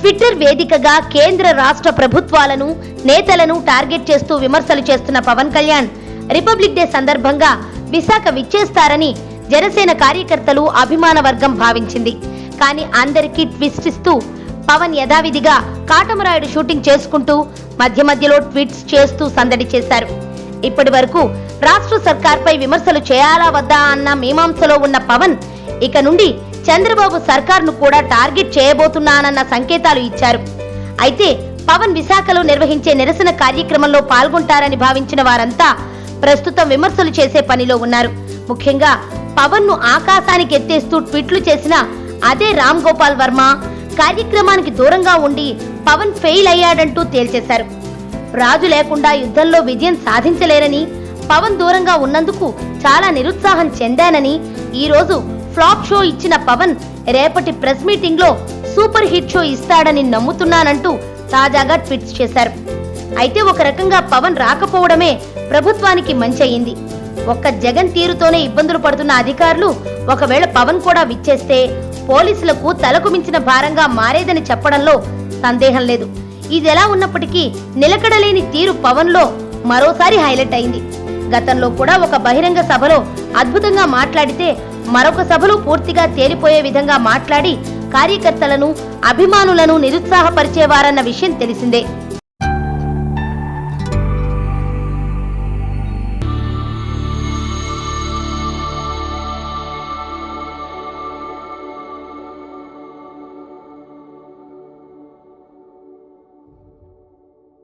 Twitter వేదికగా కేంద్ర రాష్ట్ర ప్రభుత్వాలను నేతలను టార్గెట్ చేస్తూ విమర్శలు చేస్తున్న పవన్ కళ్యాణ్ రిపబ్లిక్ డే సందర్భంగా విశాఖ విచ్చేస్తారని జనసేన కార్యకర్తలు అభిమాన వర్గం భావించింది. కానీ అందరికీ ట్విస్ట్ ఇస్తూ పవన్ యథావిధిగా కాటమరాయుడు షూటింగ్ చేసుకుంటూ మధ్య మధ్యలో ట్వీట్స్ చేస్తూ సందడి చేశారు. ఇప్పటి వరకు రాష్ట్ర సర్కార్పై విమర్శలు చేయాలా వద్దా అన్న మీమాంసలో ఉన్న పవన్ ఇక నుండి చంద్రబాబు సర్కార్ను కూడా టార్గెట్ చేయబోతున్నానన్న సంకేతాలు ఇచ్చారు. అయితే పవన్ విశాఖలో నిర్వహించే నిరసన కార్యక్రమంలో పాల్గొంటారని భావించిన వారంతా ప్రస్తుతం విమర్శలు చేసే పనిలో ఉన్నారు. ముఖ్యంగా పవన్ ను ఆకాశానికి ఎత్తేస్తూ ట్వీట్లు చేసిన అదే రామ్ గోపాల్ వర్మ కార్యక్రమానికి దూరంగా ఉండి పవన్ ఫెయిల్ అయ్యాడంటూ తేల్చేశారు. రాజు లేకుండా యుద్ధంలో విజయం సాధించలేరని, పవన్ దూరంగా ఉన్నందుకు చాలా నిరుత్సాహం చెందానని, ఈ రోజు ఫ్లాప్ షో ఇచ్చిన పవన్ రేపటి ప్రెస్ మీటింగ్ లో సూపర్ హిట్ షో ఇస్తాడని నమ్ముతున్నానంటూ తాజాగా ట్వీట్స్ చేశారు. అయితే ఒక రకంగా పవన్ రాకపోవడమే ప్రభుత్వానికి మంచి అయింది. ఒక్క జగన్ తీరుతోనే ఇబ్బందులు పడుతున్న అధికారులు ఒకవేళ పవన్ కూడా విచ్చేస్తే పోలీసులకు తలకు మించిన భారంగా మారేదని చెప్పడంలో సందేహం లేదు. ఇదెలా ఉన్నప్పటికీ నిలకడలేని తీరు పవన్ లో మరోసారి హైలైట్ అయింది. గతంలో కూడా ఒక బహిరంగ సభలో అద్భుతంగా మాట్లాడితే మరొక సభలో పూర్తిగా తేలిపోయే విధంగా మాట్లాడి కార్యకర్తలను అభిమానులను నిరుత్సాహపరిచేవారన్న విషయం తెలిసిందే.